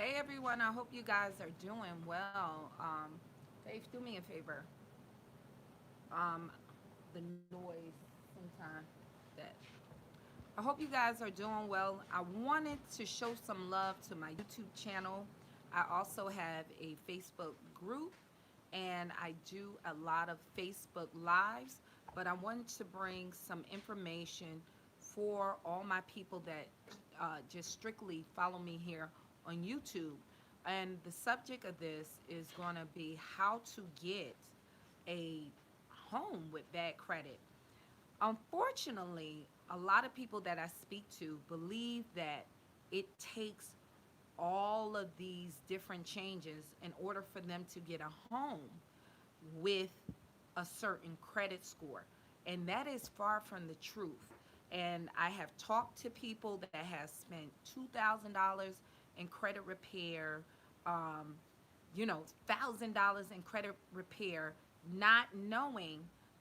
Hey everyone, I hope you guys are doing well. Dave, do me a favor. Um, the noise sometimes that I hope you guys are doing well. I wanted to show some love to my YouTube channel. I also have a Facebook group and I do a lot of Facebook lives, but I wanted to bring some information for all my people that just strictly follow me here on YouTube. And the subject of this is going to be how to get a home with bad credit. Unfortunately, a lot of people that I speak to believe that it takes all of these different changes in order for them to get a home with a certain credit score. And that is far from the truth. And I have talked to people that have spent $2,000 in credit repair, um, $1,000 in credit repair, not knowing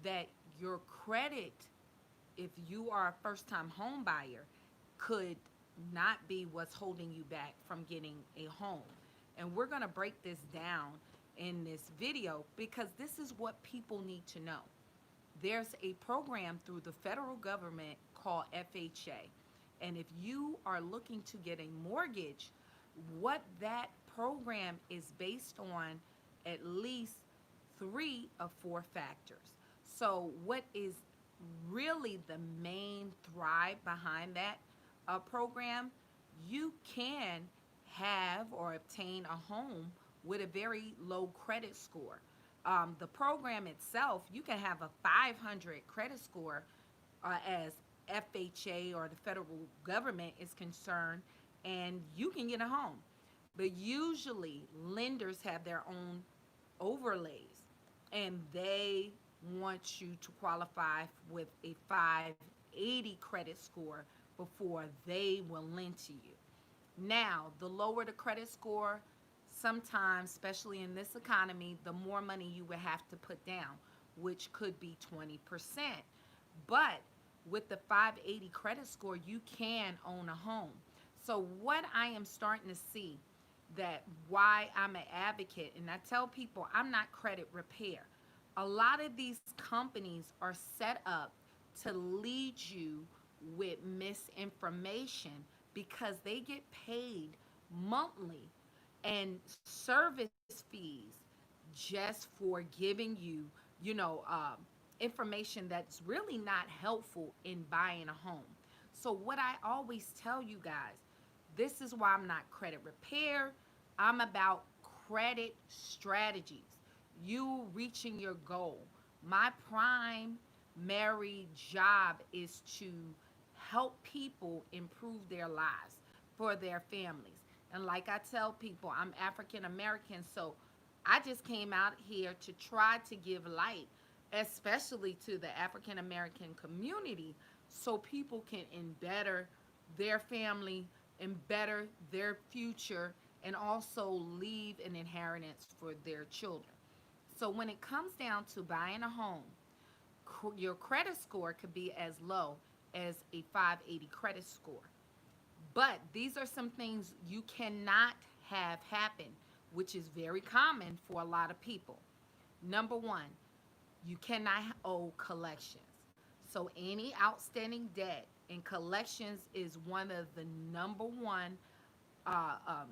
that your credit, if you are a first time home buyer, could not be what's holding you back from getting a home. And we're going to break this down in this video because this is what people need to know. There's a program through the federal government called FHA. And if you are looking to get a mortgage, what that program is based on at least three of four factors. So, what is really the main thrive behind that program? You can have or obtain a home with a very low credit score. The program itself, you can have a 500 credit score as FHA or the federal government is concerned, and you can get a home. But usually, lenders have their own overlays, and they want you to qualify with a 580 credit score before they will lend to you. Now, the lower the credit score, sometimes, especially in this economy, the more money you would have to put down, which could be 20%. But with the 580 credit score, you can own a home. So, what I am starting to see that why I'm an advocate, and I tell people I'm not credit repair. A lot of these companies are set up to lead you with misinformation because they get paid monthly and service fees just for giving you, you know, information that's really not helpful in buying a home. So, what I always tell you guys, this is why I'm not credit repair. I'm about credit strategies. You reaching your goal. My primary job is to help people improve their lives for their families. And like I tell people, I'm African American, so I just came out here to try to give light, especially to the African American community, so people can better their family and better their future and also leave an inheritance for their children. So when it comes down to buying a home, your credit score could be as low as a 580 credit score. But these are some things you cannot have happen, which is very common for a lot of people. Number one, you cannot owe collections. So any outstanding debt and collections is one of the number one uh, um,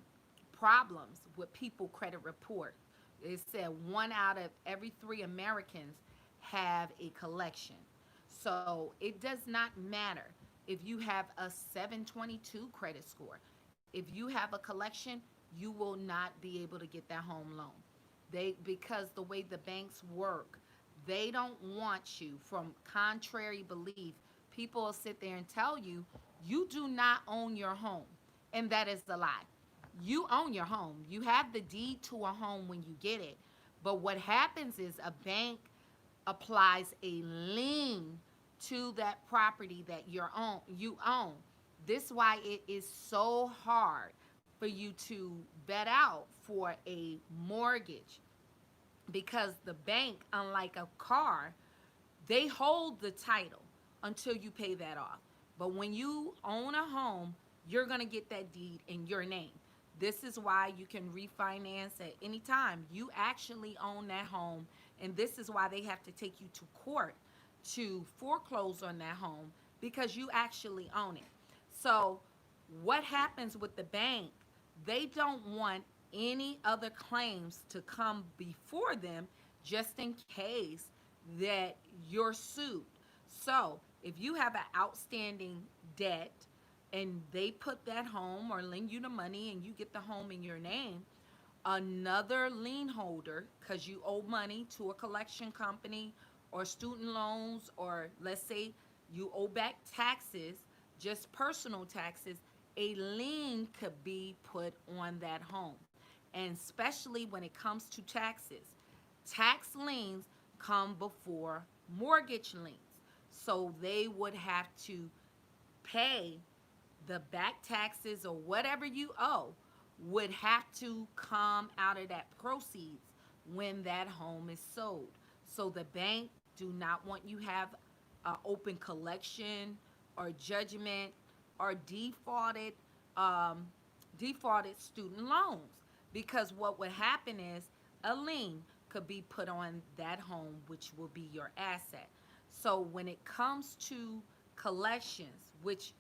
problems with people credit report. It said one out of every three Americans have a collection. So it does not matter if you have a 722 credit score. If you have a collection, you will not be able to get that home loan. They because the way the banks work, they don't want you from contrary belief. People will sit there and tell you you do not own your home, and that is a lie. You own your home. You have the deed to a home when you get it. But what happens is a bank applies a lien to that property that you own. This is why it is so hard for you to vet out for a mortgage, because the bank, unlike a car, they hold the title until you pay that off. But when you own a home, you're going to get that deed in your name. This is why you can refinance at any time. You actually own that home, and this is why they have to take you to court to foreclose on that home, because you actually own it. So, what happens with the bank? They don't want any other claims to come before them just in case that you're sued. So, if you have an outstanding debt and they put that home or lend you the money and you get the home in your name, another lien holder, because you owe money to a collection company or student loans, or let's say you owe back taxes, just personal taxes, a lien could be put on that home. And especially when it comes to taxes, tax liens come before mortgage liens. So they would have to pay the back taxes, or whatever you owe would have to come out of that proceeds when that home is sold. So the bank do not want you have open collection or judgment or defaulted student loans, because what would happen is a lien could be put on that home, which will be your asset. So when it comes to collections, which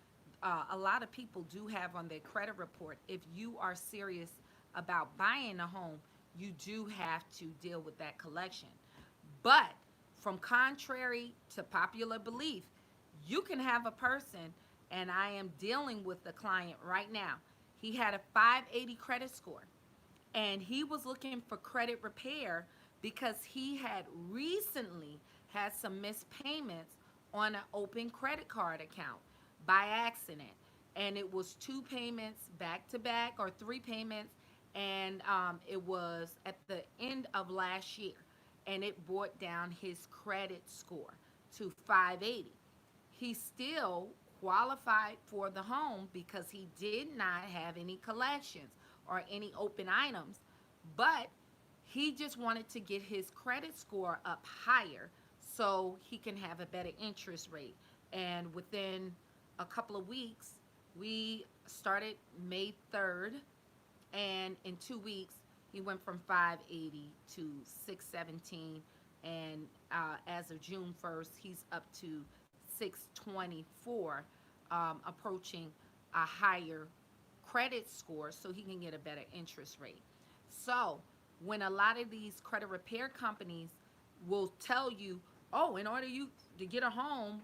a lot of people do have on their credit report, if you are serious about buying a home, you do have to deal with that collection. But from contrary to popular belief, you can have a person, and I am dealing with the client right now. He had a 580 credit score, and he was looking for credit repair because he had recently had some missed payments on an open credit card account by accident. And it was two payments back to back, or three payments, and it was at the end of last year. And it brought down his credit score to 580. He still qualified for the home because he did not have any collections or any open items, but he just wanted to get his credit score up higher so he can have a better interest rate. And within a couple of weeks, we started May 3rd, and in 2 weeks, he went from 580 to 617, and as of June 1st, he's up to 624, approaching a higher credit score so he can get a better interest rate. So when a lot of these credit repair companies will tell you, oh, in order you to get a home,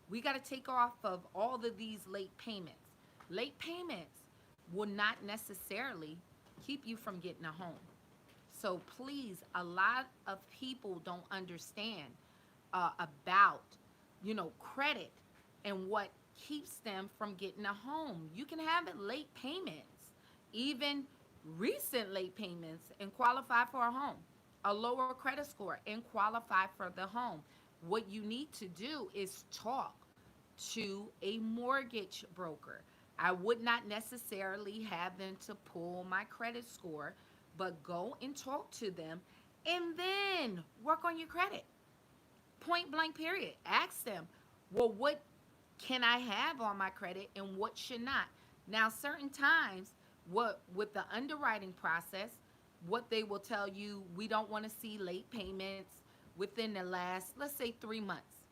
we got to take off of all of these late payments. Late payments will not necessarily keep you from getting a home. So please, a lot of people don't understand about, credit and what keeps them from getting a home. You can have it late payments, even recent late payments, and qualify for a home. A lower credit score and qualify for the home. What you need to do is talk to a mortgage broker. I would not necessarily have them to pull my credit score, but go and talk to them and then work on your credit. Point blank, period. Ask them, well, what can I have on my credit and what should not? Now, certain times, what with the underwriting process, what they will tell you, we don't want to see late payments within the last, let's say, 3 months.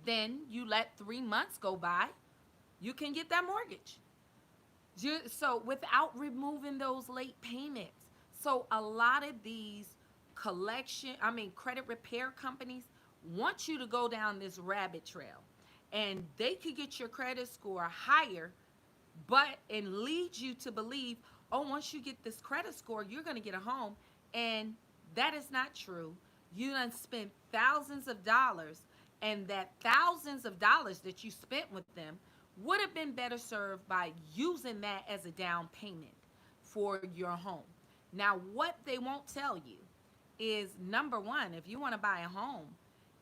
Then you let 3 months go by, you can get that mortgage. So without removing those late payments. So a lot of these credit repair companies want you to go down this rabbit trail, and they could get your credit score higher, and lead you to believe, oh, once you get this credit score, you're going to get a home. And that is not true. You done spent thousands of dollars, and that thousands of dollars that you spent with them would have been better served by using that as a down payment for your home. Now, what they won't tell you is, number one, if you want to buy a home,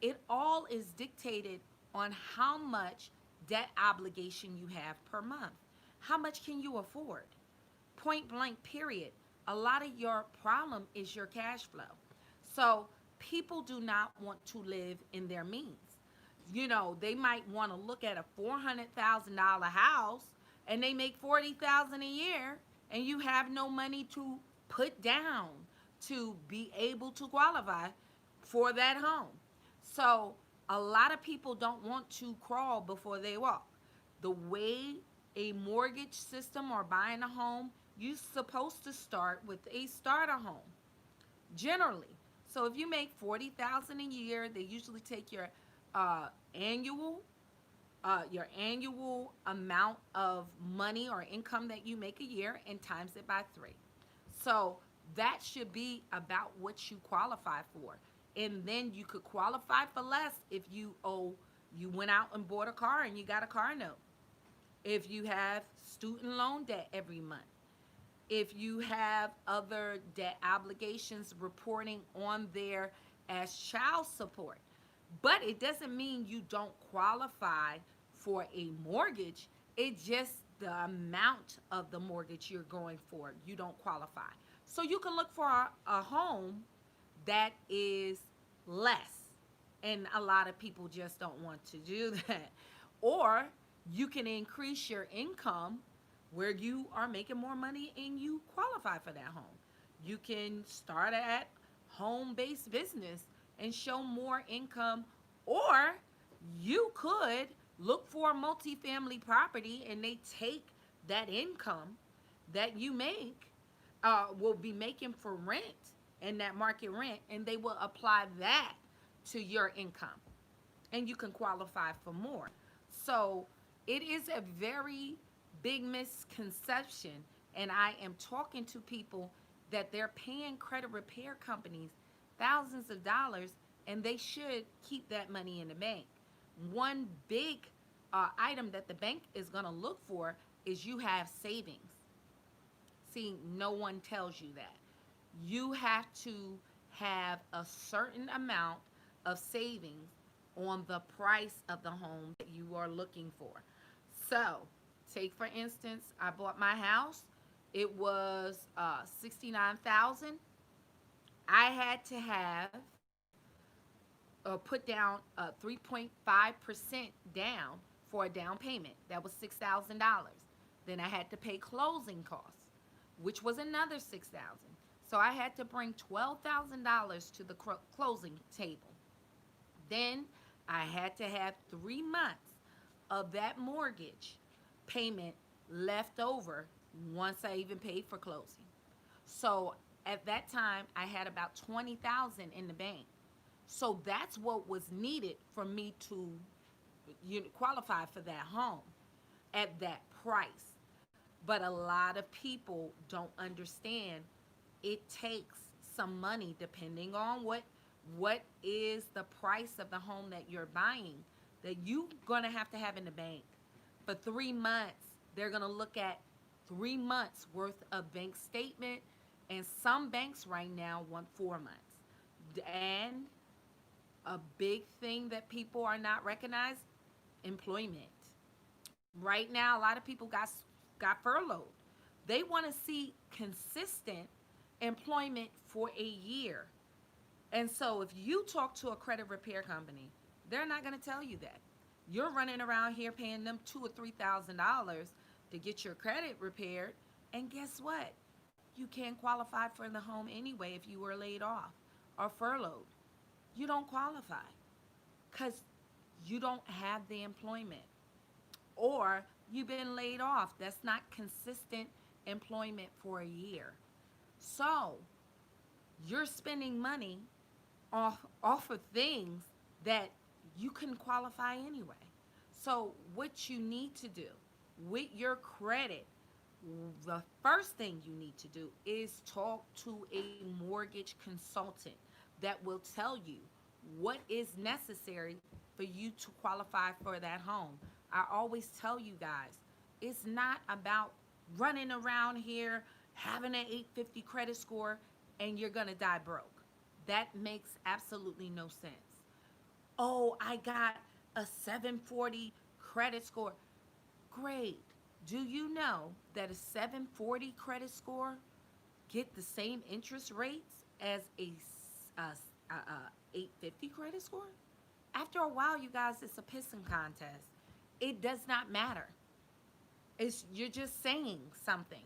it all is dictated on how much debt obligation you have per month. How much can you afford? Point blank, period. A lot of your problem is your cash flow. So people do not want to live in their means. They might want to look at a $400,000 house and they make 40,000 a year, and you have no money to put down to be able to qualify for that home. So a lot of people don't want to crawl before they walk. The way a mortgage system or buying a home, you're supposed to start with a starter home generally. So if you make 40,000 a year, they usually take uh, annual your annual amount of money or income that you make a year and times it by 3. So that should be about what you qualify for. And then you could qualify for less if you went out and bought a car and you got a car note. If you have student loan debt every month. If you have other debt obligations reporting on there as child support. But it doesn't mean you don't qualify for a mortgage. It's just the amount of the mortgage you're going for. You don't qualify. So you can look for a home that is less. And a lot of people just don't want to do that. Or you can increase your income where you are making more money and you qualify for that home. You can start at home-based business and show more income, or you could look for a multifamily property and they take that income that you make will be making for rent and that market rent, and they will apply that to your income and you can qualify for more. So it is a very big misconception, and I am talking to people that they're paying credit repair companies thousands of dollars and they should keep that money in the bank. One big item that the bank is going to look for is you have savings. See, no one tells you that. You have to have a certain amount of savings on the price of the home that you are looking for. So, take for instance, I bought my house. It was 69,000. I had to have put down 3.5% down for a down payment. That was $6,000. Then I had to pay closing costs, which was another $6,000. So I had to bring $12,000 to the closing table. Then I had to have 3 months of that mortgage payment left over once I even paid for closing. So at that time, I had about 20,000 in the bank. So that's what was needed for me to qualify for that home at that price. But a lot of people don't understand it takes some money depending on what is the price of the home that you're buying that you're going to have in the bank for 3 months. They're going to look at 3 months worth of bank statement, and some banks right now want 4 months. And a big thing that people are not recognized, employment. Right now, a lot of people got furloughed. They want to see consistent employment for a year. And so if you talk to a credit repair company, they're not going to tell you that. You're running around here paying them $2,000 or $3,000 to get your credit repaired, and guess what? You can't qualify for the home anyway if you were laid off or furloughed. You don't qualify because you don't have the employment, or you've been laid off. That's not consistent employment for a year. So you're spending money off of things that you can qualify anyway. So what you need to do with your credit, the first thing you need to do is talk to a mortgage consultant that will tell you what is necessary for you to qualify for that home. I always tell you guys, it's not about running around here having an 850 credit score and you're going to die broke. That makes absolutely no sense. Oh, I got a 740 credit score. Great. Do you know that a 740 credit score get the same interest rates as a 850 credit score? After a while, you guys, it's a pissing contest. It does not matter. It's you're just saying something.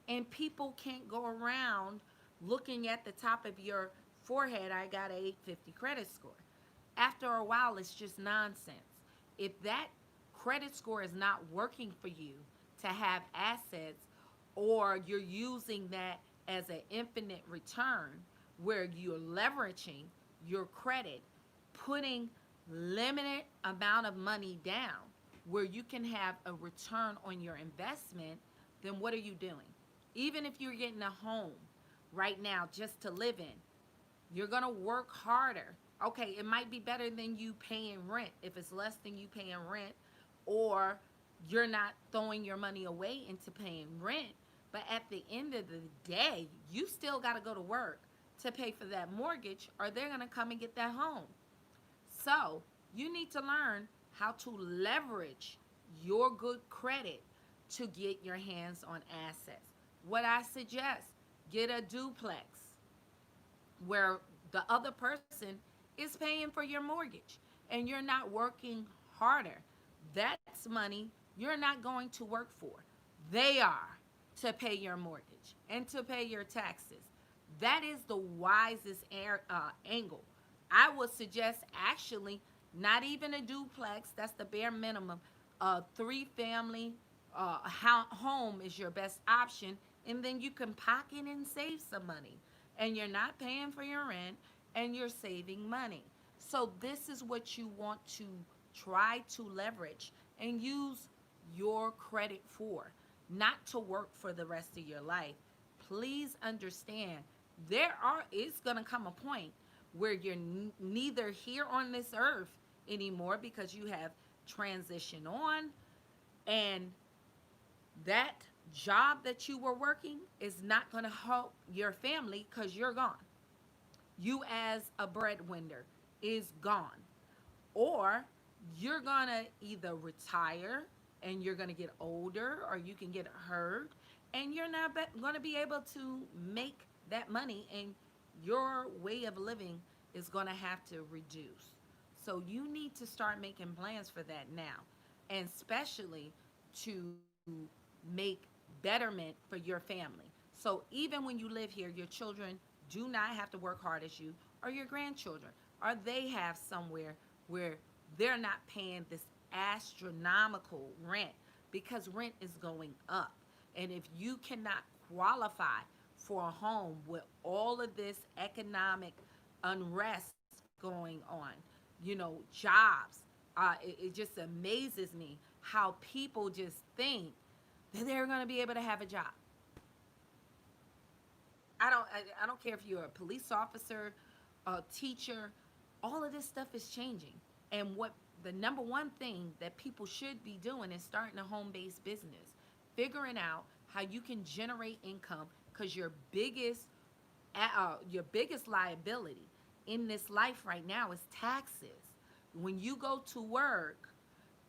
And people can't go around looking at the top of your forehead, I got a 850 credit score. After a while, it's just nonsense. If that credit score is not working for you to have assets, or you're using that as an infinite return where you're leveraging your credit, putting limited amount of money down where you can have a return on your investment, then what are you doing? Even if you're getting a home right now just to live in, you're going to work harder. Okay, it might be better than you paying rent if it's less than you paying rent, or you're not throwing your money away into paying rent. But at the end of the day, you still got to go to work to pay for that mortgage, or they're going to come and get that home. So you need to learn how to leverage your good credit to get your hands on assets. What I suggest, get a duplex where the other person is paying for your mortgage and you're not working harder. That's money you're not going to work for. They are, to pay your mortgage and to pay your taxes. That is the wisest angle. I would suggest actually not even a duplex, that's the bare minimum. A three family home is your best option, and then you can pocket and save some money. And you're not paying for your rent and you're saving money. So, this is what you want to try to leverage and use your credit for, not to work for the rest of your life. Please understand, it's going to come a point where you're neither here on this earth anymore because you have transitioned on, and that job that you were working is not going to help your family because you're gone. You as a breadwinner is gone. Or you're going to either retire and you're going to get older, or you can get hurt and you're not going to be able to make that money, and your way of living is going to have to reduce. So you need to start making plans for that now, and especially to make betterment for your family. So even when you live here, your children do not have to work hard as you, or your grandchildren, or they have somewhere where they're not paying this astronomical rent, because rent is going up. And if you cannot qualify for a home with all of this economic unrest going on, jobs, it just amazes me how people just think that they're going to be able to have a job. I don't care if you're a police officer, a teacher, all of this stuff is changing. And what the number one thing that people should be doing is starting a home-based business, figuring out how you can generate income, because your biggest liability in this life right now is taxes. When you go to work,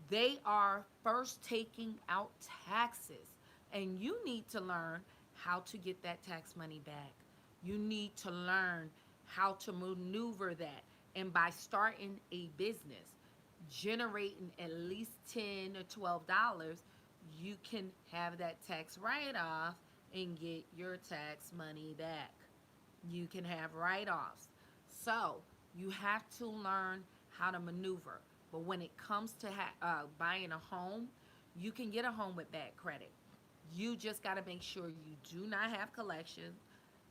they are first taking out taxes, and you need to learn how to get that tax money back. You need to learn how to maneuver that. And by starting a business, generating at least $10 or $12, you can have that tax write-off and get your tax money back. You can have write-offs. So you have to learn how to maneuver. But when it comes to buying a home, you can get a home with bad credit. You just got to make sure you do not have collections,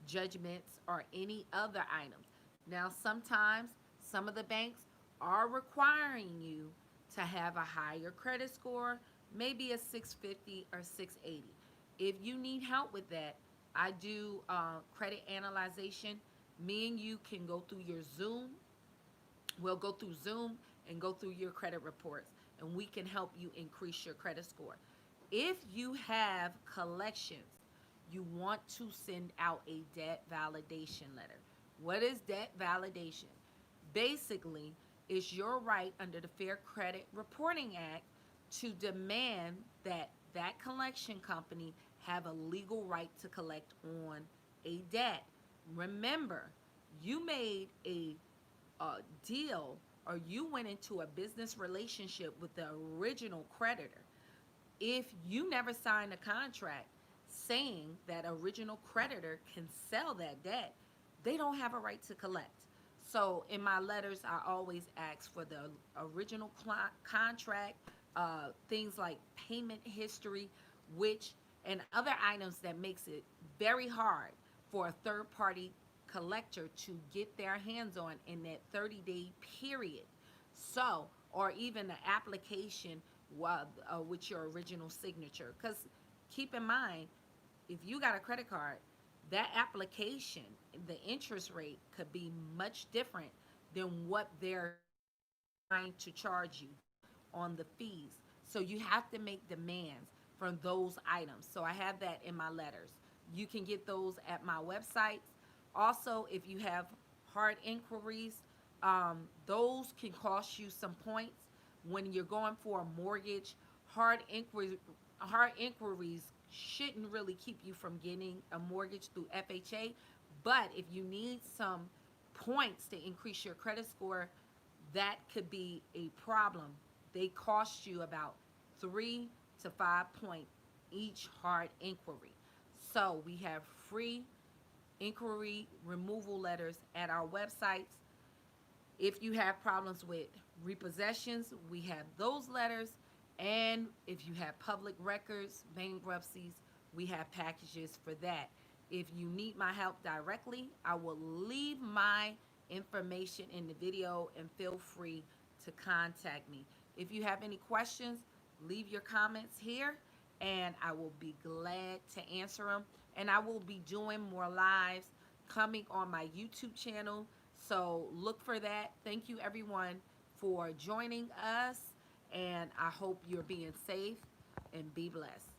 judgments, or any other items. Now, sometimes some of the banks are requiring you to have a higher credit score, maybe a 650 or 680. If you need help with that, I do credit analyzation. Me and you can go through your Zoom. We'll go through Zoom and go through your credit reports, and we can help you increase your credit score. If you have collections, you want to send out a debt validation letter. What is debt validation? Basically, it's your right under the Fair Credit Reporting Act to demand that that collection company have a legal right to collect on a debt. Remember, you made a deal, or you went into a business relationship with the original creditor. if you never signed a contract saying that original creditor can sell that debt, they don't have a right to collect. So in my letters, I always ask for the original contract, things like payment history, which and other items that makes it very hard for a third party collector to get their hands on in that 30-day period. So, or even the application with your original signature. Because keep in mind, if you got a credit card, that application, the interest rate could be much different than what they're trying to charge you on the fees. So you have to make demands from those items. So I have that in my letters. You can get those at my websites. Also, if you have hard inquiries, those can cost you some points when you're going for a mortgage. Hard inquiries shouldn't really keep you from getting a mortgage through FHA. But if you need some points to increase your credit score, that could be a problem. They cost you about 3 to 5 points each hard inquiry. So we have free inquiry removal letters at our websites. If you have problems with repossessions, we have those letters. And if you have public records, bankruptcies, we have packages for that. If you need my help directly, I will leave my information in the video and feel free to contact me. If you have any questions, leave your comments here and I will be glad to answer them. And I will be doing more lives coming on my YouTube channel. So look for that. Thank you everyone for joining us. And I hope you're being safe and be blessed.